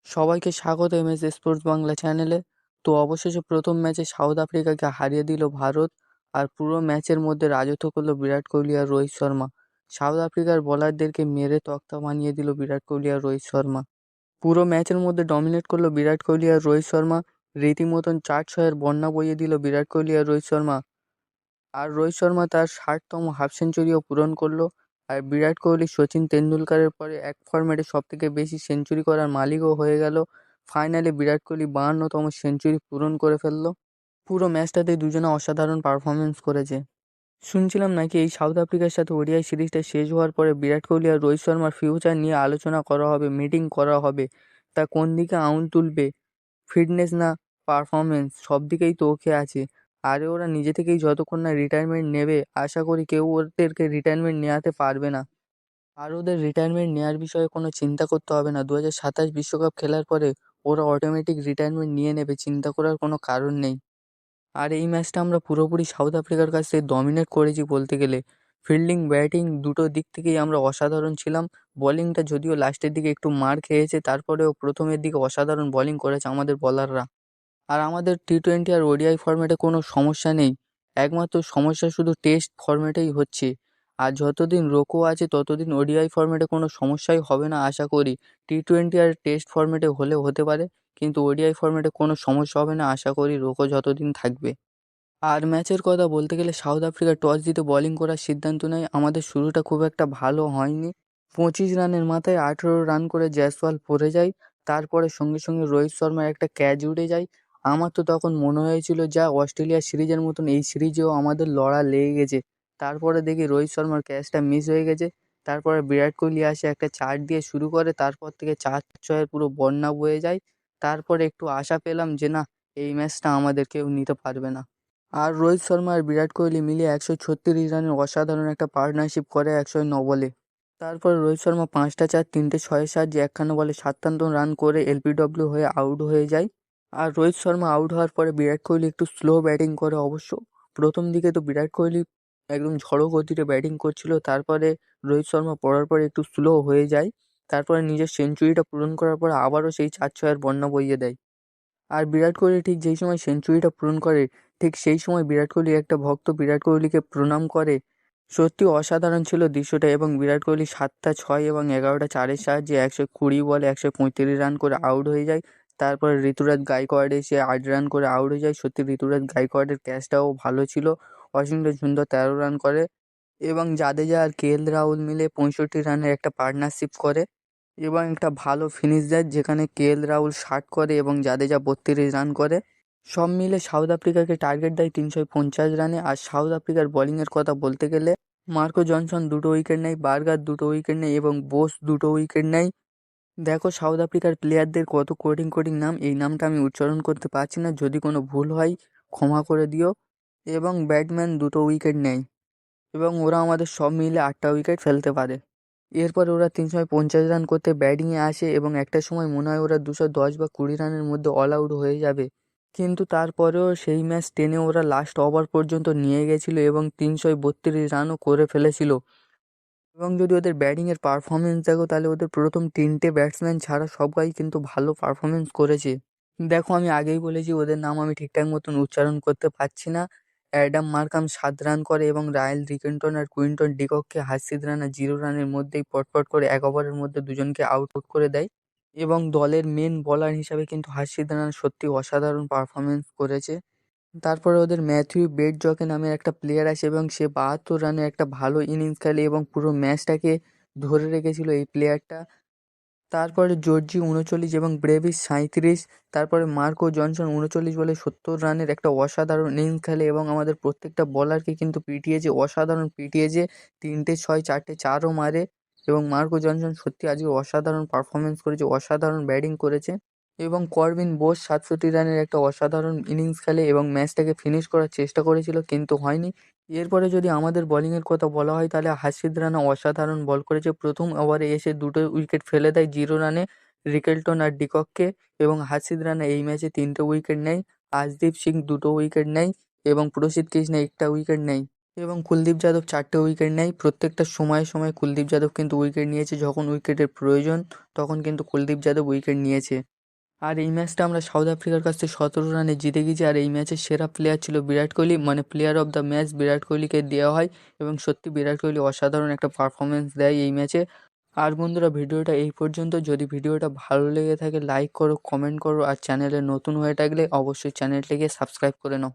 সবাইকে স্বাগত MS sports Bangla চ্যানেলে। তো অবশেষে প্রথম ম্যাচে সাউথ আফ্রিকাকে হারিয়ে দিল ভারত। আর পুরো ম্যাচের মধ্যে রাজত্ব করলো বিরাট কোহলি আর রোহিত শর্মা। সাউথ আফ্রিকার বোলারদেরকে মেরে তক্তা বানিয়ে দিল বিরাট কোহলি আর রোহিত শর্মা। পুরো ম্যাচের মধ্যে ডমিনেট করলো বিরাট কোহলি আর রোহিত শর্মা। রীতিমতন 4-6-এর বন্যা বইয়ে দিল বিরাট কোহলি আর রোহিত শর্মা। আর রোহিত শর্মা তার 60তম হাফ সেঞ্চুরিও পূরণ করলো। আর বিরাট কোহলি সচিন তেন্ডুলকরের পরে এক ফরম্যাটে সবথেকে বেশি সেঞ্চুরি করার মালিকও হয়ে গেল। ফাইনালে বিরাট কোহলি 52তম সেঞ্চুরি পূরণ করে ফেললো। পুরো ম্যাচটাতে দুজনে অসাধারণ পারফরমেন্স করেছে। শুনছিলাম নাকি এই সাউথ আফ্রিকার সাথে ওডিআই সিরিজটা শেষ হওয়ার পরে বিরাট কোহলি আর রোহিত শর্মার ফিউচার নিয়ে আলোচনা করা হবে, মিটিং করা হবে। তা কোন দিকে আঙুল তুলবে, ফিটনেস না পারফরমেন্স, সব দিকেই তো ওকে আছে। আরে ওরা নিজে থেকেই যতক্ষণ না রিটায়ারমেন্ট নেবে, আশা করি কেউ ওদেরকে রিটায়ারমেন্ট নেওয়াতে পারবে না। আর ওদের রিটায়ারমেন্ট নেওয়ার বিষয়ে কোনো চিন্তা করতে হবে না। 2027 বিশ্বকাপ খেলার পরে ওরা অটোমেটিক রিটায়ারমেন্ট নিয়ে নেবে, চিন্তা করার কোনো কারণ নেই। আর এই ম্যাচটা আমরা পুরোপুরি সাউথ আফ্রিকার কাছ থেকে ডমিনেট করেছি বলতে গেলে। ফিল্ডিং ব্যাটিং দুটো দিক থেকেই আমরা অসাধারণ ছিলাম। বোলিংটা যদিও লাস্টের দিকে একটু মার খেয়েছে, তারপরেও প্রথমের দিকে অসাধারণ বোলিং করেছে আমাদের বোলাররা। আর আমাদের টি-20 আর ওডিআই ফরম্যাটে কোনো সমস্যা নেই। একমাত্র সমস্যা শুধু টেস্ট ফরম্যাটেই হচ্ছে। আর যতদিন রোকো আছে ততদিন ওডিআই ফরম্যাটে কোনো সমস্যাই হবে না আশা করি। টি-20 আর টেস্ট ফরম্যাটে হলেও হতে পারে, কিন্তু ওডিআই ফরম্যাটে কোনো সমস্যা হবে না আশা করি রোকো যতদিন থাকবে। আর ম্যাচের কথা বলতে গেলে সাউথ আফ্রিকা টস জিতে বোলিং করার সিদ্ধান্ত নেয়। আমাদের শুরুটা খুব একটা ভালো হয়নি। 25 রানের মাথায় 18 রান করে জয়সওয়াল পড়ে যায়। তারপরে সঙ্গে সঙ্গে রোহিত শর্মার একটা ক্যাচ উড়ে যায়। আমার তো তখন মনে হয়েছিল যা অস্ট্রেলিয়া সিরিজের মতন এই সিরিজেও আমাদের লড়া লেগে গেছে। তারপরে দেখি রোহিত শর্মার ক্যাচটা মিস হয়ে গেছে। তারপরে বিরাট কোহলি আসে একটা 4 দিয়ে শুরু করে, তারপর থেকে 4-6-এর পুরো বন্যা বয়ে যায়। তারপরে একটু আশা পেলাম যে না, এই ম্যাচটা আমাদের কেউ নিতে পারবে না। আর রোহিত শর্মা আর বিরাট কোহলি মিলিয়ে 136 রানের অসাধারণ একটা পার্টনারশিপ করে 109 বলে। তারপর রোহিত শর্মা 5টা 4 3টে 6-এর সাহায্যে 51 বলে 57 রান করে এলবিডব্লিউ হয়ে আউট হয়ে যায়। আর রোহিত শর্মা আউট হওয়ার পরে বিরাট কোহলি একটু স্লো ব্যাটিং করে অবশ্য। প্রথম দিকে তো বিরাট কোহলি একদম ঝড়ো গতিতে ব্যাটিং করছিল, তারপরে রোহিত শর্মা পড়ার পরে একটু স্লো হয়ে যায়। তারপরে নিজের সেঞ্চুরিটা পূরণ করার পর আবারও সেই 4-6-এর বন্যা বইয়ে দেয়। আর বিরাট কোহলি ঠিক যেই সময় সেঞ্চুরিটা পূরণ করে, ঠিক সেই সময় বিরাট কোহলির একটা ভক্ত বিরাট কোহলিকে প্রণাম করে। সত্যি অসাধারণ ছিল দৃশ্যটা। এবং বিরাট কোহলি 7টা 6 এবং 11টা 4-এর সাহায্যে 120 বলে 135 রান করে আউট হয়ে যায়। তারপরে ঋতুরাজ গাইকোয়াড এসে 8 রান করে আউট হয়ে যায়। সত্যি ঋতুরাজ গাইকোয়াডের ক্যাচটাও ভালো ছিল। ওয়াশিংটন সুন্দর 13 রান করে এবং জাদেজা আর কেএল রাহুল মিলে 65 রানের একটা পার্টনারশিপ করে এবং একটা ভালো ফিনিশ দেয়, যেখানে কেএল রাহুল 60 করে এবং জাদেজা 32 রান করে। সব মিলে সাউথ আফ্রিকাকে টার্গেট দেয় 350 রানে। আর সাউথ আফ্রিকার বোলিংয়ের কথা বলতে গেলে মার্কো জনসন 2টো উইকেট নেয়, বার্গার 2টো উইকেট নেয় এবং বোস 2টো উইকেট নেয়। দেখো সাউথ আফ্রিকার প্লেয়ারদের কত কঠিন কঠিন নাম, এই নামটা আমি উচ্চারণ করতে পারছি না, যদি কোনো ভুল হয় ক্ষমা করে দিও। এবং ব্যাটম্যান 2টো উইকেট নেয় এবং ওরা আমাদের সব মিলে 8টা উইকেট ফেলতে পারে। এরপর ওরা 350 রান করতে ব্যাটিংয়ে আসে এবং একটা সময় মনে হয় ওরা 210 বা 20 রানের মধ্যে অল আউট হয়ে যাবে। কিন্তু তারপরেও সেই ম্যাচ টেনে ওরা লাস্ট ওভার পর্যন্ত নিয়ে গেছিলো এবং 332 রানও করে ফেলেছিল। এবং যদি ওদের ব্যাটিংয়ের পারফরমেন্স দেখো, তাহলে ওদের প্রথম 3টে ব্যাটসম্যান ছাড়া সবাই কিন্তু ভালো পারফরমেন্স করেছে। দেখো আমি আগেই বলেছি ওদের নাম আমি ঠিকঠাক মতন উচ্চারণ করতে পারছি না। অ্যাডাম মার্কাম 7 রান করে এবং রায়েল রিকেন্টন আর কুইন্টন ডিকককে হাসিদ রানা 0 রানের মধ্যেই পটপট করে 1 ওভারের মধ্যে দুজনকে আউট করে দেয়। এবং দলের মেন বোলার হিসাবে কিন্তু হাসিদ রানা সত্যি অসাধারণ পারফরমেন্স করেছে। তারপরে ওদের ম্যাথিউ বেডজকে নামের একটা প্লেয়ার আসে এবং সে 72 রানের একটা ভালো ইনিংস খেলে এবং পুরো ম্যাচটাকে ধরে রেখেছিল এই প্লেয়ারটা। তারপরে জর্জি 39 এবং ব্রেভিস 37। তারপরে মার্কো জনসন 39 বলে 70 রানের একটা অসাধারণ ইনিংস খেলে এবং আমাদের প্রত্যেকটা বলারকে কিন্তু পিটিয়েছে, অসাধারণ পিটিয়েছে। 3টে 6 4টে 4ও মারে এবং মার্কো জনসন সত্যি আজকে অসাধারণ পারফরমেন্স করেছে, অসাধারণ ব্যাটিং করেছে। এবং করবিন বোস 67 রানের একটা অসাধারণ ইনিংস খেলে এবং ম্যাচটাকে ফিনিশ করার চেষ্টা করেছিল, কিন্তু হয়নি। এরপরে যদি আমাদের বোলিংয়ের কথা বলা হয়, তাহলে হাসিদ রানা অসাধারণ বল করেছে। প্রথম ওভারে এসে 2টো উইকেট ফেলে দেয় 0 রানে রিকেলটন আর ডিকককে এবং হাসিদ রানা এই ম্যাচে 3টে উইকেট নেয়। আশদীপ সিং 2টো উইকেট নেয় এবং প্রসিদ্ধ কৃষ্ণা একটা উইকেট নেয় এবং কুলদীপ যাদব 4টে উইকেট নেয়। প্রত্যেকটা সময়ে সময়ে কুলদীপ যাদব কিন্তু উইকেট নিয়েছে, যখন উইকেটের প্রয়োজন তখন কিন্তু কুলদীপ যাদব উইকেট নিয়েছে। আর এই ম্যাচটা আমরা সাউথ আফ্রিকার কাছ থেকে 17 রানে জিতে গেছি। আর এই ম্যাচের সেরা প্লেয়ার ছিল বিরাট কোহলি, মানে প্লেয়ার অফ দ্য ম্যাচ বিরাট কোহলিকে দেওয়া হয়। এবং সত্যি বিরাট কোহলি অসাধারণ একটা পারফরমেন্স দেয় এই ম্যাচে। আর বন্ধুরা, ভিডিওটা এই পর্যন্ত। যদি ভিডিওটা ভালো লেগে থাকে লাইক করো, কমেন্ট করো, আর চ্যানেলে নতুন হয়ে থাকলে অবশ্যই চ্যানেলটিকে সাবস্ক্রাইব করে নাও।